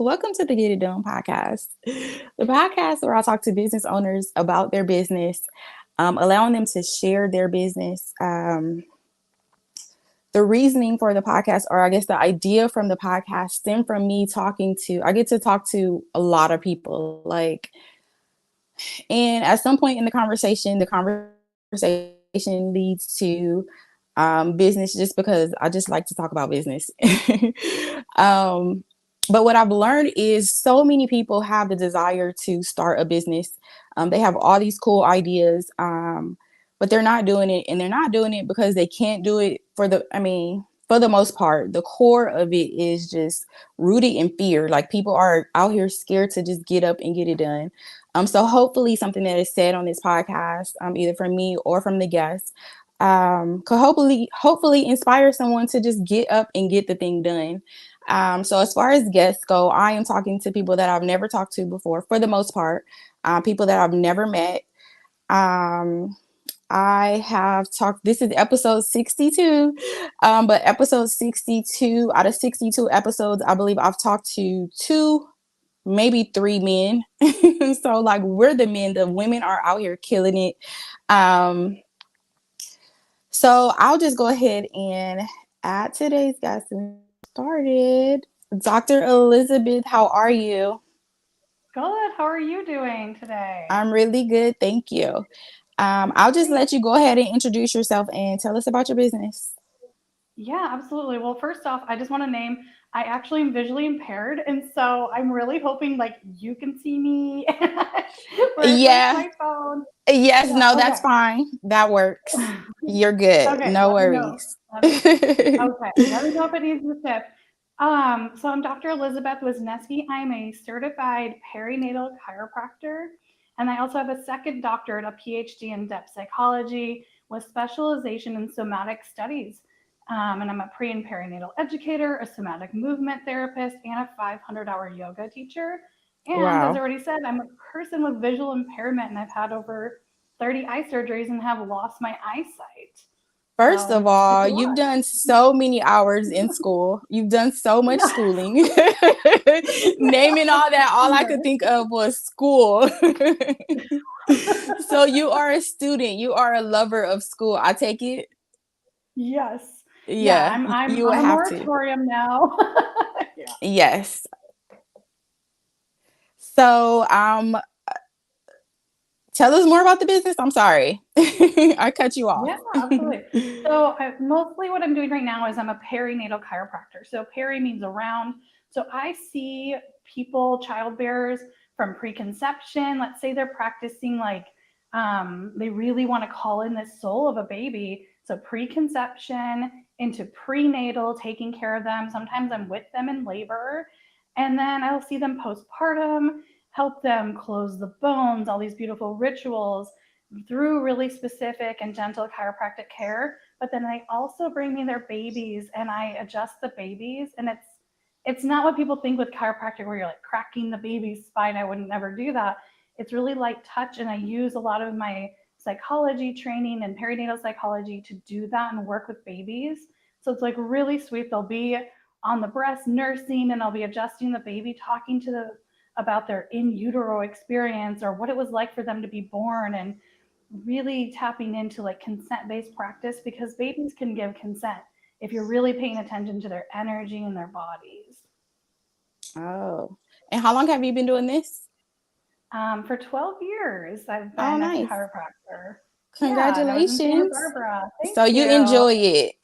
Welcome to the Get It Done podcast, the podcast where I talk to business owners about their business, allowing them to share their business. The reasoning for the podcast, or I guess the idea from the podcast, stemmed from me I get to talk to a lot of people. And at some point in the conversation leads to business, just because I just like to talk about business. um, but what I've learned is so many people have the desire to start a business. They have all these cool ideas, but they're not doing it. And they're not doing it because they can't do it for the most part. The core of it is just rooted in fear. Like, people are out here scared to just get up and get it done. So hopefully something that is said on this podcast, either from me or from the guests, could hopefully inspire someone to just get up and get the thing done. So as far as guests go, I am talking to people that I've never talked to before, for the most part, people that I've never met. I have talked, this is episode 62, but episode 62, out of 62 episodes, I believe I've talked to two, maybe three men. So like, we're the men, the women are out here killing it. So I'll just go ahead and add today's guest and started. Dr. Elizabeth, how are you? Good. How are you doing today? I'm really good, thank you. I'll just let you go ahead and introduce yourself and tell us about your business. Yeah, absolutely. Well, first off, I just want to name I actually am visually impaired, and so I'm really hoping like you can see me with like Yeah, my phone. yes, Yeah. no, Okay. that's fine. That works. You're good. Okay. No Let me know. worries. Okay. Let me know if it needs to shift. So I'm Dr. Elizabeth Wisniewski. I'm a certified perinatal chiropractor, and I also have a second doctorate, a PhD in depth psychology with specialization in somatic studies. And I'm a pre and perinatal educator, a somatic movement therapist, and a 500-hour yoga teacher. And as I Wow. already said, I'm a person with visual impairment, and I've had over 30 eye surgeries and have lost my eyesight. First of So it's all, a you've lot. done so many hours in school. You've done so much schooling. Naming all that, all I could think of was school. So you are a student. You are a lover of school. I take it. Yes. Yeah, Yeah, I'm you would on a have to. moratorium now. Yeah. Yes. So, tell us more about the business. I'm sorry. I cut you off. Yeah, absolutely. So mostly what I'm doing right now is I'm a perinatal chiropractor. So peri means around. So I see people, child bearers from preconception. Let's say they're practicing like they really want to call in the soul of a baby. So preconception into prenatal, taking care of them. Sometimes I'm with them in labor. And then I'll see them postpartum, help them close the bones, all these beautiful rituals through really specific and gentle chiropractic care. But then they also bring me their babies and I adjust the babies. And it's not what people think with chiropractic where you're like cracking the baby's spine. I would never do that. It's really light touch, and I use a lot of my psychology training and perinatal psychology to do that and work with babies. So it's like really sweet. They'll be on the breast nursing and I'll be adjusting the baby, talking to the about their in utero experience or what it was like for them to be born, and really tapping into like consent based practice because babies can give consent if you're really paying attention to their energy and their bodies. Oh, and how long have you been doing this? For 12 years, I've Oh, been a nice. chiropractor. Yeah, and I was in Santa Congratulations. Barbara. Thank So you you. enjoy it.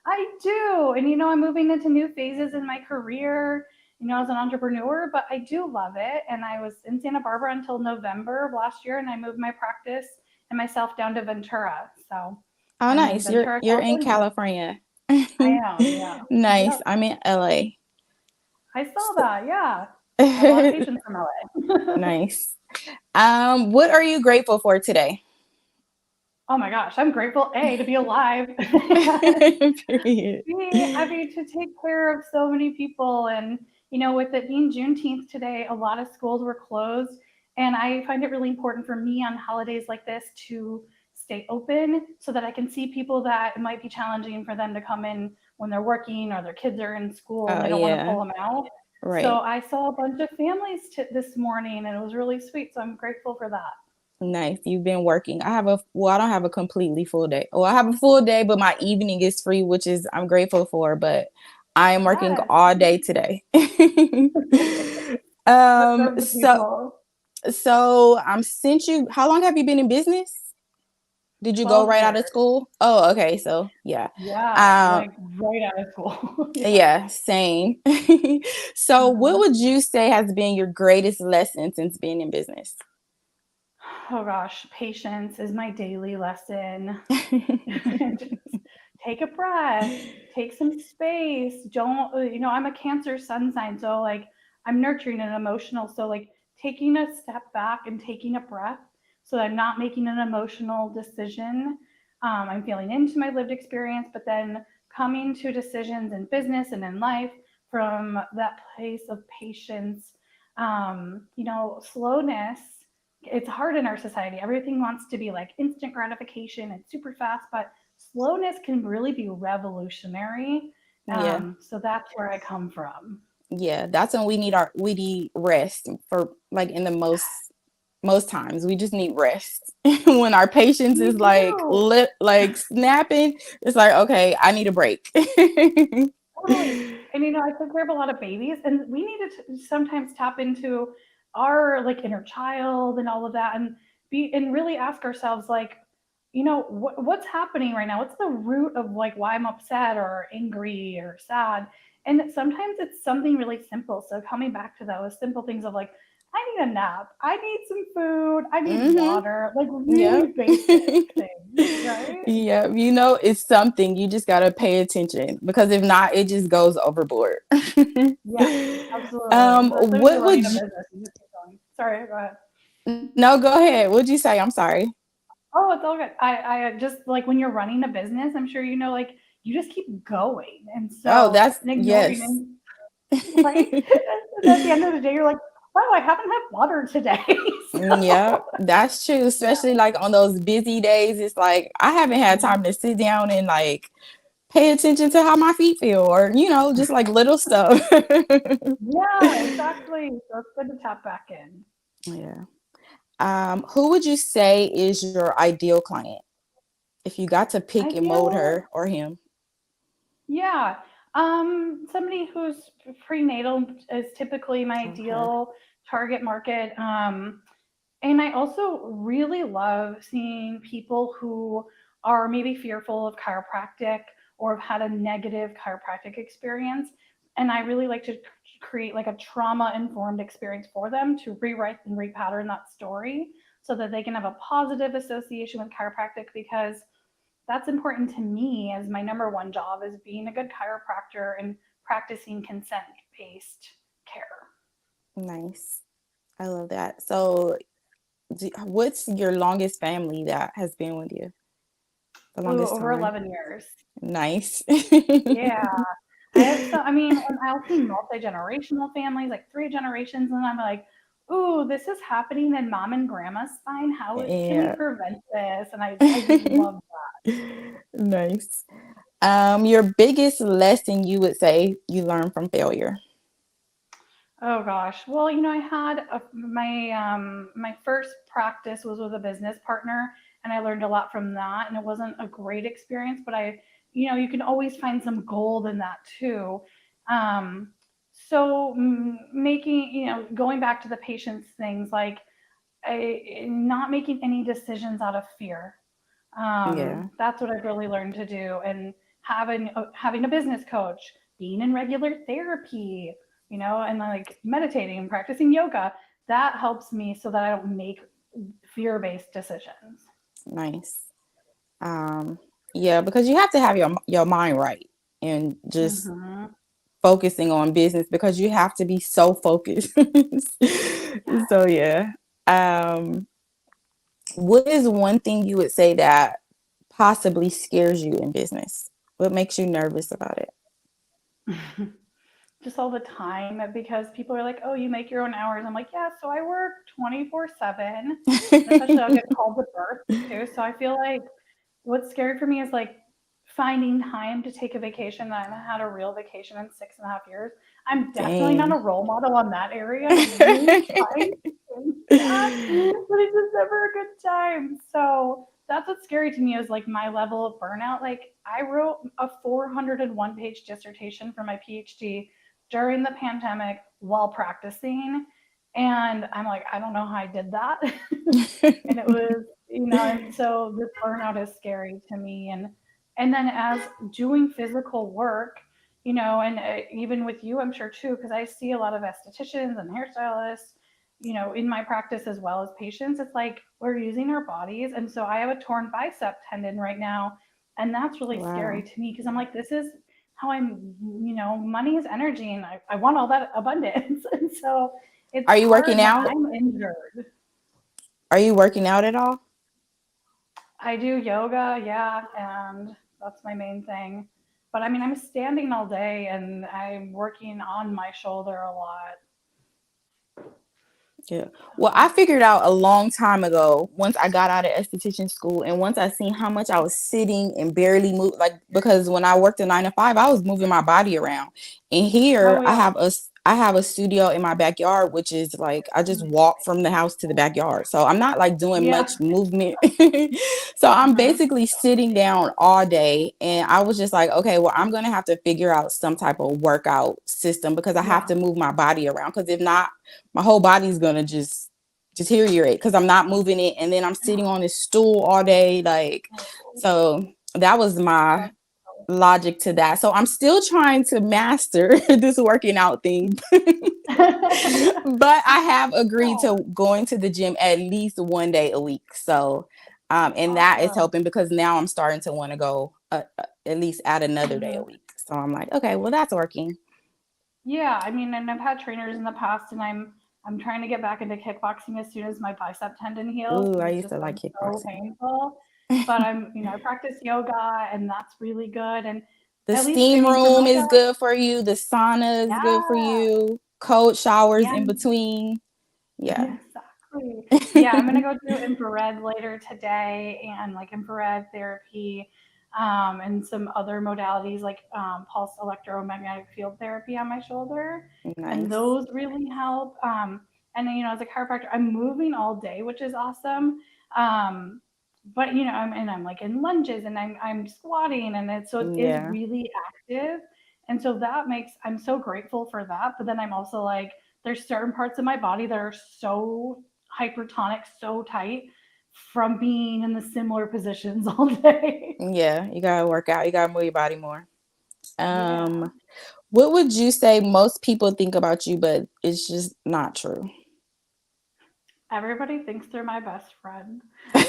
I do. And I'm moving into new phases in my career, as an entrepreneur, but I do love it. And I was in Santa Barbara until November of last year, and I moved my practice and myself down to Ventura. So Oh, I'm in nice. Ventura, You're in California. California. I am, yeah. Nice. Yep. I'm in LA. I saw that. Yeah. I have a lot of patients from LA. Nice. What are you grateful for today? Oh my gosh, I'm grateful A to be alive. Period. I mean, to take care of so many people. And, with it being Juneteenth today, a lot of schools were closed. And I find it really important for me on holidays like this to stay open so that I can see people that it might be challenging for them to come in when they're working or their kids are in school and Oh, they don't want to yeah. pull them out. Right. So I saw a bunch of families this morning, and it was really sweet. So I'm grateful for that. Nice. You've been working. I don't have a completely full day. Well, I have a full day, but my evening is free, which is I'm grateful for, but I am working Yes. all day today. That serves the So people. since how long have you been in business? Did you go 12 right out of years. school? Oh, okay. So yeah. Yeah, Um, like right out of school. Yeah. yeah, same. So what Mhm. would you say has been your greatest lesson since being in business? Oh gosh, patience is my daily lesson. Just take a breath, take some space. Don't, I'm a Cancer sun sign, so like I'm nurturing and emotional. So like taking a step back and taking a breath so that I'm not making an emotional decision. I'm feeling into my lived experience, but then coming to decisions in business and in life from that place of patience. Slowness, it's hard in our society. Everything wants to be like instant gratification and super fast, but slowness can really be revolutionary. Yeah. So that's where I come from. Yeah, that's when we need rest for like in the most times we just need rest. When our patience We is like do. like snapping, it's like okay, I need a break. Totally. And I take care of a lot of babies, and we need to sometimes tap into our like inner child and all of that, and be and really ask ourselves like, what's happening right now? What's the root of like why I'm upset or angry or sad? And sometimes it's something really simple. So coming back to those simple things of like, I need a nap, I need some food, I need Mm-hmm. water, like really Yep. basic things, right? Yeah, it's something you just gotta pay attention because if not, it just goes overboard. Yeah, absolutely. Especially when you're What would running a you, business, you just keep going. Sorry, go ahead. no, go ahead. What'd you say? I'm sorry. Oh, it's all good. I just like when you're running a business, I'm sure like you just keep going, and Oh, so that's and ignoring yes. and right. And at the end of the day, you're like, wow, I haven't had water today. Yeah, So that's true. yeah, Especially like on those busy days, it's like I haven't had mhm. time to sit down and like pay attention to how my feet feel or, just like little stuff. Yeah, exactly. So it's good to tap back in. Yeah. Who would you say is your ideal client if you got to pick and mold Ideal. her or him? Yeah. Somebody who's prenatal is typically my Okay. ideal target market. And I also really love seeing people who are maybe fearful of chiropractic or have had a negative chiropractic experience. And I really like to create like a trauma informed experience for them to rewrite and repattern that story so that they can have a positive association with chiropractic, because that's important to me as my number one job is being a good chiropractor and practicing consent based care. Nice. I love that. So, what's your longest family that has been with you? The Ooh, longest over time? 11 years. Nice. Yeah. I have I mean, and I'll see multi-generational families, like 3 generations, and I'm like, ooh, this is happening in mom and grandma's spine. Can we Yeah. prevent this? And I just love Nice. Your biggest lesson you would say you learned from failure. Oh gosh. Well, I had my first practice was with a business partner, and I learned a lot from that. And it wasn't a great experience, but you can always find some gold in that too. Um, so making going back to the patience things, like not making any decisions out of fear. Yeah. That's what I've really learned to do, and having a business coach, being in regular therapy, and like meditating and practicing yoga, that helps me so that I don't make fear-based decisions. Nice. Um, yeah, because you have to have your mind right and just Hmm. focusing on business because you have to be so focused. So yeah. Um, what is one thing you would say that possibly scares you in business? What makes you nervous about Just all the time, because people are like, "Oh, you make your own hours." I'm like, "Yeah, so I work 24/7." Especially I'll it? get called to birth too. So I feel like what's scary for me is like finding time to take a vacation. I haven't had a real vacation in 6.5 years. I'm definitely not a Dang. role model on that area, and I'm really trying to change that, but it's just never a good time. So that's what's scary to me is like my level of burnout. Like I wrote a 401-page dissertation for my PhD during the pandemic while practicing. And I'm like, I don't know how I did that. And it was, and so this burnout is scary to me. And then as doing physical work, and even with you, I'm sure too, because I see a lot of estheticians and hairstylists, in my practice as well as patients. It's like we're using our bodies. And so I have a torn bicep tendon right now. And that's really scary Wow. to me because I'm like, this is how money is energy and I want all that abundance. And so it's Are you working hard when out? I'm injured. Are you working out at all? I do yoga, yeah, and that's my main thing. But I mean, I'm standing all day and I'm working on my shoulder a lot. Yeah. Well, I figured out a long time ago, once I got out of esthetician school and once I seen how much I was sitting and barely move, like, because when I worked a 9 to 5, I was moving my body around. And here Oh yeah. I have a studio in my backyard, which is like, I just walk from the house to the backyard. So I'm not like doing Yeah. much movement. So I'm Mhm. basically sitting down all day. And I was just like, okay, well, I'm going to have to figure out some type of workout system because I have Yeah. to move my body around. Because if not, my whole body's gonna just deteriorate because I'm not moving it, and then I'm sitting on this stool all day. Like, so that was my logic to that. So I'm still trying to master this working out thing. But I have agreed Yeah. to going to the gym at least one day a week. So and that is Awesome. helping because now I'm starting to want to go at least add another day a Mhm. week. So I'm like, okay, well, that's working. Yeah, I mean, and I've had trainers in the past, and I'm trying to get back into kickboxing as soon as my bicep tendon heals Ooh, because I it's used to just like been so kickboxing. painful. But I practice yoga, and that's really good. And The at least, I steam mean, for room my is job, good for you. The sauna is good for yeah, you. Cold showers yeah, in between. Yeah. exactly. Yeah, I'm gonna go do infrared later today, and like infrared therapy, and some other modalities like pulse electromagnetic field therapy on my shoulder, and Nice. those really help. And then as a chiropractor, I'm moving all day, which is awesome. Um, but I'm like in lunges and I'm squatting, and it is Yeah. really active, and so that makes I'm so grateful for that. But then I'm also like there's certain parts of my body that are so hypertonic, so tight from being in the similar positions all day. Yeah. You gotta work out. You gotta move your body more. Yeah. Um, what would you say most people think about you, but it's just not true? Everybody thinks they're my best friend.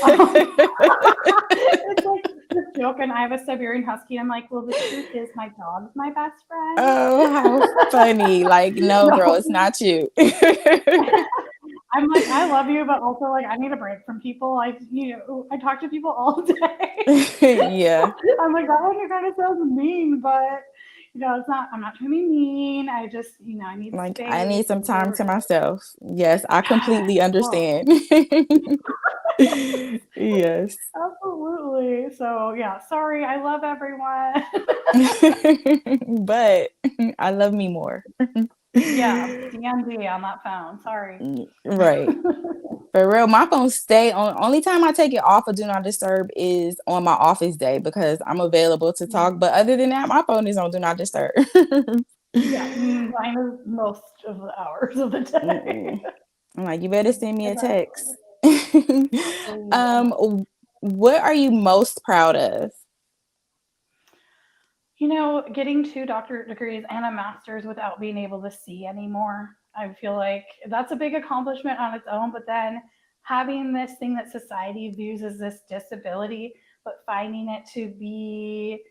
Um, it's like this joke, and I have a Siberian Husky. I'm like, well, the truth is, my dog's my best friend. Oh, how funny. Like, no, girl, No, it's not you. I'm like, I love you, but also like, I need a break from people. I talk to people all day. Yeah. I'm like, that one kind of sounds mean, but it's not. I'm not trying to be mean. I just, I need Like, I space need some and time to boundaries. myself. Yes, I Yes. completely Oh, understand. Yes. absolutely. So yeah, sorry. I love everyone. But I love me more. Yeah, DMD on that phone. Sorry. Right. For real, my phone stay on. Only time I take it off of Do Not Disturb is on my office day because I'm available to talk. But other than that, my phone is on Do Not Disturb. Yeah, mine is most of the hours of the day. Mm-mm. I'm like, you better send me a Exactly. text. Yeah. What are you most proud of? Getting two doctorate degrees and a master's without being able to see anymore, I feel like that's a big accomplishment on its own. But then having this thing that society views as this disability, but finding it to be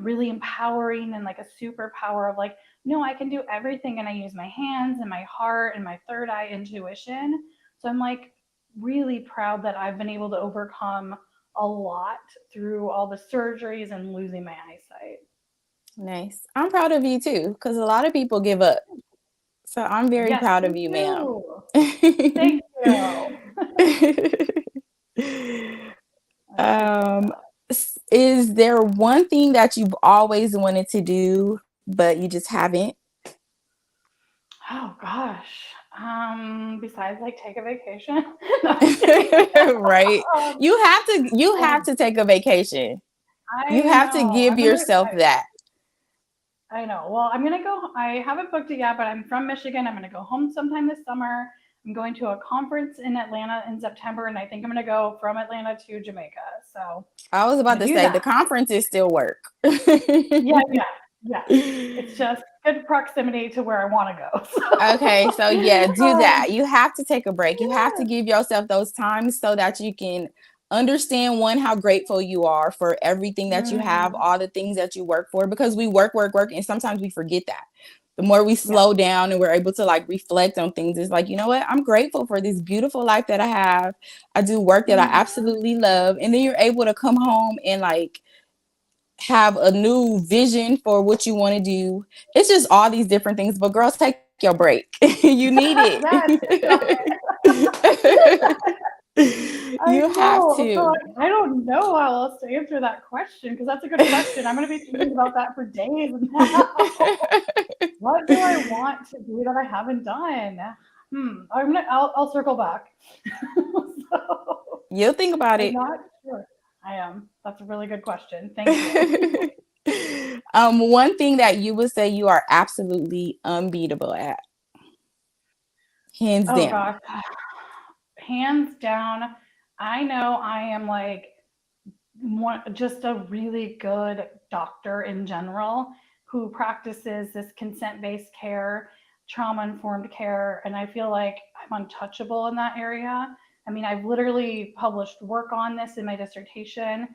really empowering and like a superpower of like, no, I can do everything. And I use my hands and my heart and my third eye intuition. So I'm like really proud that I've been able to overcome a lot through all the surgeries and losing my eyesight. Nice. I'm proud of you too, because a lot of people give up. So I'm very Yes, proud me of you, ma'am. too. Thank you. I appreciate Um, that. Is there one thing that you've always wanted to do, but you just haven't? Oh gosh. Besides like take a vacation. No, I'm kidding. Right. Um, You have um, to take a vacation. You I have to know. give yourself that. I know. Well, I'm gonna go. I haven't booked it yet, but I'm from Michigan. I'm gonna go home sometime this summer. I'm going to a conference in Atlanta in September, and I think I'm gonna go from Atlanta to Jamaica. So I was I'm about gonna to do say that. the conference is still work. Yeah, yeah, yeah. It's just good proximity to where I want to go. Okay, so yeah, So, do that. You have to take a break. You have to yeah. give yourself those times so that you can understand, one, how grateful you are for everything that you have, Mhm. all the things that you work for, because we work, work, work, and sometimes we forget that. The more we Yeah. slow down and we're able to like reflect on things, it's like, you know what? I'm grateful for this beautiful life that I have. I do work that I Mhm. absolutely love. And then you're able to come home and like have a new vision for what you want to do. It's just all these different things. But girls, take your break. You need Yes, you got it. it. I You have know. So to. I don't know how else to answer that question because that's a good question. I'm going to be thinking about that for days now. What do I want to do that I haven't done? I'll circle back. So You'll think about I'm it. not sure. I am. That's a really good question. Thank you. One thing that you would say you are absolutely unbeatable at, hands Oh down. gosh. Hands down, I know I am like just a really good doctor in general who practices this consent-based care, trauma-informed care, and I feel like I'm untouchable in that area. I mean, I've literally published work on this in my dissertation,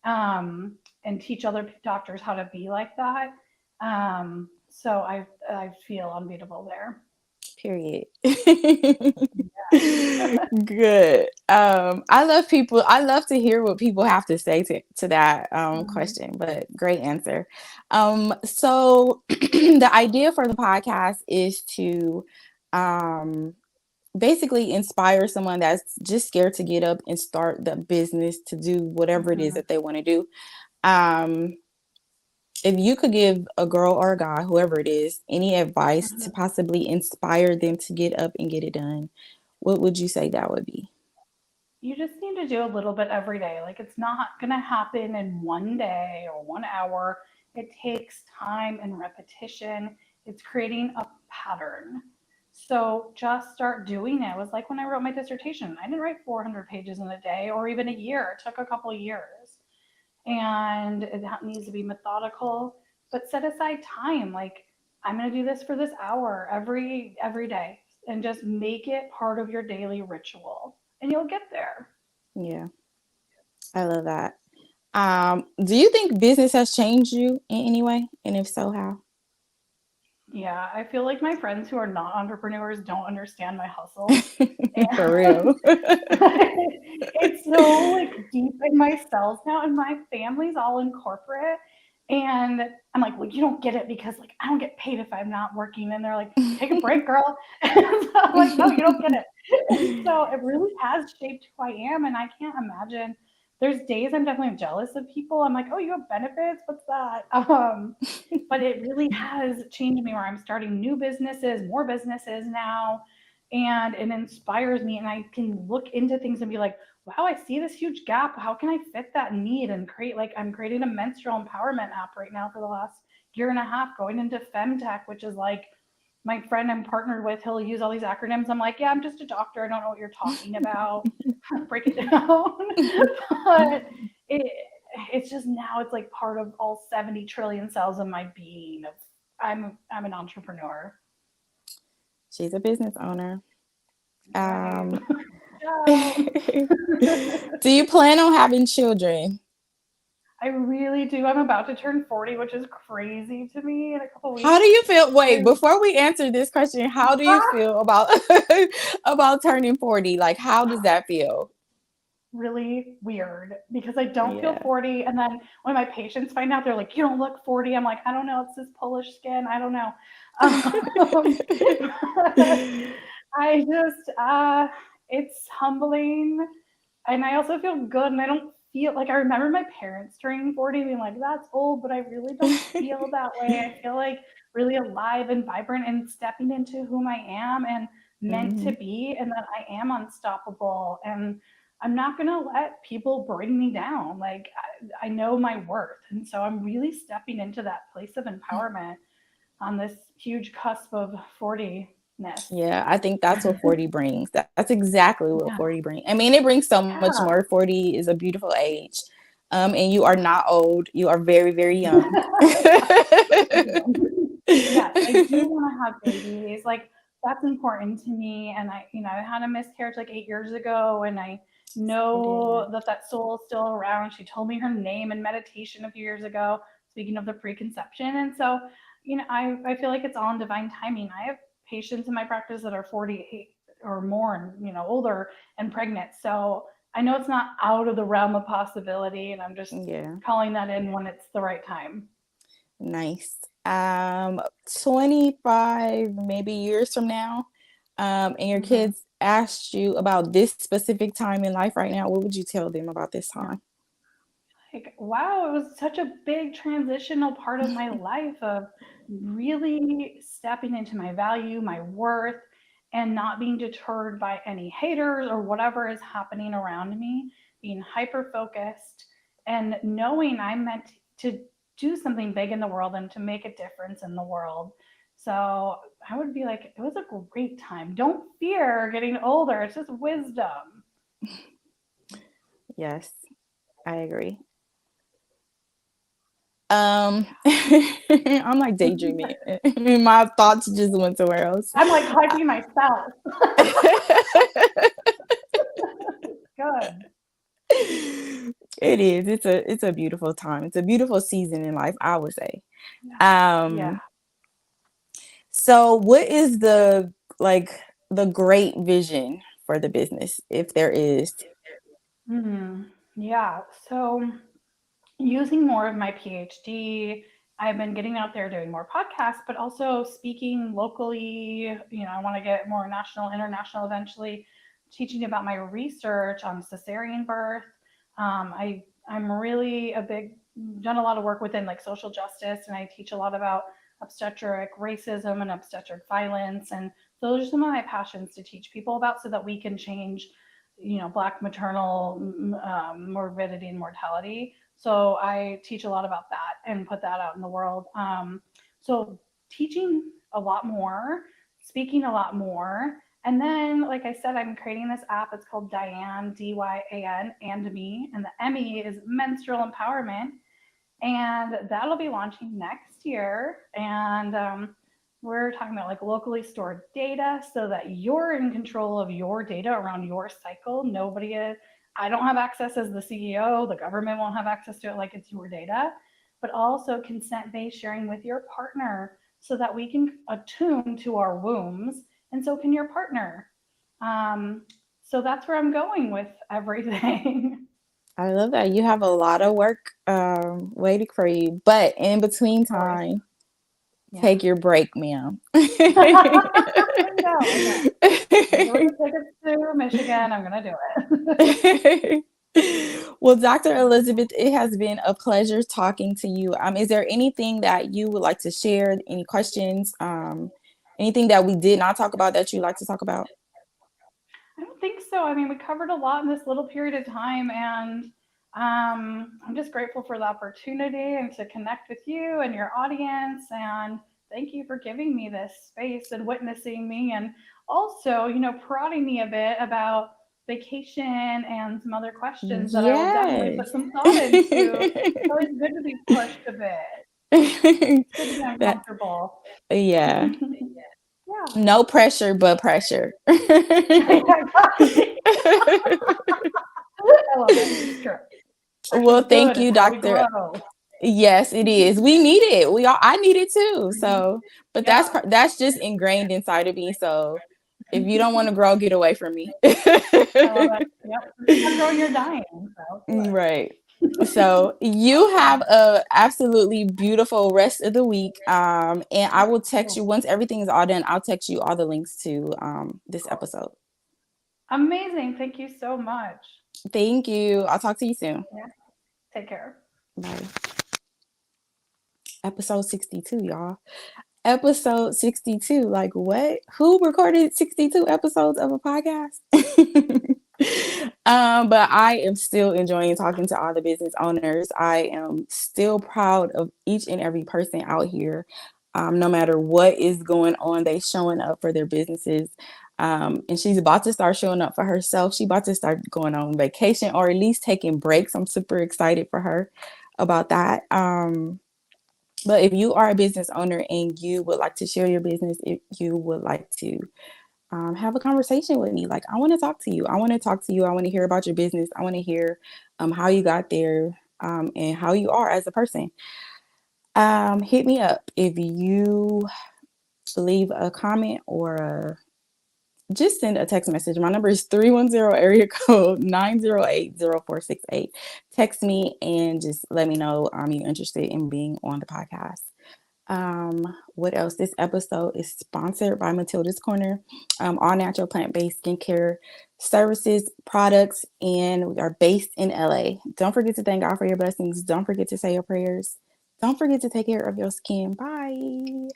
and teach other doctors how to be like that. So I feel unbeatable there. Period. Yeah. Good. I love to hear what people have to say to that Mhm. question, but great answer. So the idea for the podcast is to um basically inspire someone that's just scared to get up and start the business, to do whatever it is Mhm. that they want to do. Um, if you could give a girl or a guy, whoever it is, any advice to Mhm. possibly inspire them to get up and get it done, what would you say that would be? You just need to do a little bit every day. Like it's not going to happen in one day or 1 hour. It takes time and repetition. It's creating a pattern. So just start doing it. It was like when I wrote my dissertation. I didn't write 400 pages in a day or even a year. It took a couple of years. And it needs to be methodical, but set aside time. Like I'm going to do this for this hour every day and just make it part of your daily ritual and you'll get there. Yeah, I love that. Do you think business has changed you in any way? And if so, how? Yeah, I feel like my friends who are not entrepreneurs don't understand my hustle. For And real. it's so like deep in my cells now, and my family's all in corporate. And I'm like, well, you don't get it because like I don't get paid if I'm not working. And they're like, take a break, girl. And so I'm like, no, you don't get it. And so it really has shaped who I am. And I can't imagine. There's days I'm definitely jealous of people. I'm like, oh, you have benefits? What's that? But it really has changed me where I'm starting new businesses, more businesses now, and it inspires me. And I can look into things and be like, wow, I see this huge gap. How can I fit that need and create like I'm creating a menstrual empowerment app right now for the last year and a half, going into femtech, which is like my friend I'm partnered with, he'll use all these acronyms. I'm like, yeah, I'm just a doctor. I don't know what you're talking about. Break it down. But it, it's just now it's like part of all 70 trillion cells of my being. Of I'm an entrepreneur. She's a business owner. Right. Um, Ciao. do you plan on having children? I really do. I'm about to turn 40, which is crazy to me in a couple How do weeks. you feel? Wait, I before we answer this question, how do you feel about about turning 40? Like, how does that feel? really weird because I don't feel Yeah. 40. And then when my patients find out, they're like, you don't look 40. I'm like, I don't know. It's this Polish skin. I don't know. Um, I just, it's humbling. And I also feel good. And I don't feel like I remember my parents turning 40 being like, that's old, but I really don't feel that way. I feel like really alive and vibrant and stepping into whom I am and meant to Mhm. be, and that I am unstoppable. And I'm not going to let people bring me down. Like, I know my worth. And so I'm really stepping into that place of empowerment on this huge cusp of 40ness. Yeah, I think that's what 40 brings. That's exactly what Yeah. 40 brings. I mean, it brings so much Yeah. more. 40 is a beautiful age. And you are not old. You are very, very young. Yes, I do want to have babies. Like, that's important to me. And I had a miscarriage like 8 years ago, and I You did. know that that soul is still around. She told me her name in meditation a few years ago, speaking of the preconception. And so, I feel like it's all in divine timing. I have patients in my practice that are 48 or more and, older and pregnant. So I know it's not out of the realm of possibility. And I'm just Yeah, calling that in when it's the right time. nice. 25 maybe years from now, and your Mhm. kids asked you about this specific time in life right now, what would you tell them about this Yeah. time? Like, wow, it was such a big transitional part of my life of really stepping into my value, my worth, and not being deterred by any haters or whatever is happening around me, being hyper focused and knowing I'm meant to do something big in the world and to make a difference in the world. So I would be like, it was a great time. Don't fear getting older, it's just wisdom. Yes, I agree. I'm like daydreaming. My thoughts just went somewhere else. I'm like hyping myself. Good. It is. It's a beautiful time. It's a beautiful season in life, I would say. Yeah. Yeah. Um, so what is the great vision for the business, if there is? Yeah. So using more of my PhD, I've been getting out there doing more podcasts, but also speaking locally. I want to get more national, international eventually, teaching about my research on cesarean birth. I'm really done a lot of work within like social justice, and I teach a lot about obstetric racism and obstetric violence. And those are some of my passions to teach people about so that we can change, Black maternal morbidity and mortality. So I teach a lot about that and put that out in the world. So teaching a lot more, speaking a lot more. And then, like I said, I'm creating this app. It's called Diane, Dyan, and me. And the ME is menstrual empowerment. And that'll be launching next year. And we're talking about like locally stored data so that you're in control of your data around your cycle. Nobody is. I don't have access as the CEO. The government won't have access to it, like it's your data. But also consent based sharing with your partner so that we can attune to our wombs, and so can your partner. Um, so that's where I'm going with everything. I love that. You have a lot of work waiting for you, but in between Always. time, Yeah. take your break, ma'am. I know. I ordered the tickets to Michigan. I'm gonna do it. Well, Dr. Elizabeth, it has been a pleasure talking to you. Is there anything that you would like to share? Any questions? Anything that we did not talk about that you'd like to talk about? I don't think so. I mean, we covered a lot in this little period of time, and I'm just grateful for the opportunity and to connect with you and your audience. And thank you for giving me this space and witnessing me, and also, prodding me a bit about vacation and some other questions that I will definitely Yes. put some thought into. It's always good to be pushed a bit. Good to be That, uncomfortable. yeah. Yeah. No pressure, but pressure. I love it. It's true. Well, Pressure's thank good. It's you, how we Dr. grow. Yes, it is. We need it. I need it too. So, but Yeah. that's just ingrained inside of me. So, if you don't want to grow, get away from me. I love it. Yep. If you're not growing, you're dying. So do Right. it. So you have Awesome. a absolutely beautiful rest of the week. And I will text Cool. you once everything is all done. I'll text you all the links to this episode. Amazing. Thank you so much. Thank you. I'll talk to you soon. Yeah. Take care. Bye. Episode 62, y'all. Episode 62. Like, what? Who recorded 62 episodes of a podcast? But I am still enjoying talking to all the business owners. I am still proud of each and every person out here. No matter what is going on, they showing up for their businesses. And she's about to start showing up for herself. She's about to start going on vacation or at least taking breaks. I'm super excited for her about that. But if you are a business owner and you would like to share your business, if you would like to have a conversation with me, like, I want to talk to you. I want to talk to you. I want to hear about your business. I want to hear how you got there, and how you are as a person. Hit me up if you leave a comment or just send a text message. My number is 310 area code 908-0468. Text me and just let me know you're interested in being on the podcast. What else? This episode is sponsored by Matilda's Corner, all natural plant-based skincare services, products, and we are based in LA. Don't forget to thank God for your blessings. Don't forget to say your prayers. Don't forget to take care of your skin. Bye.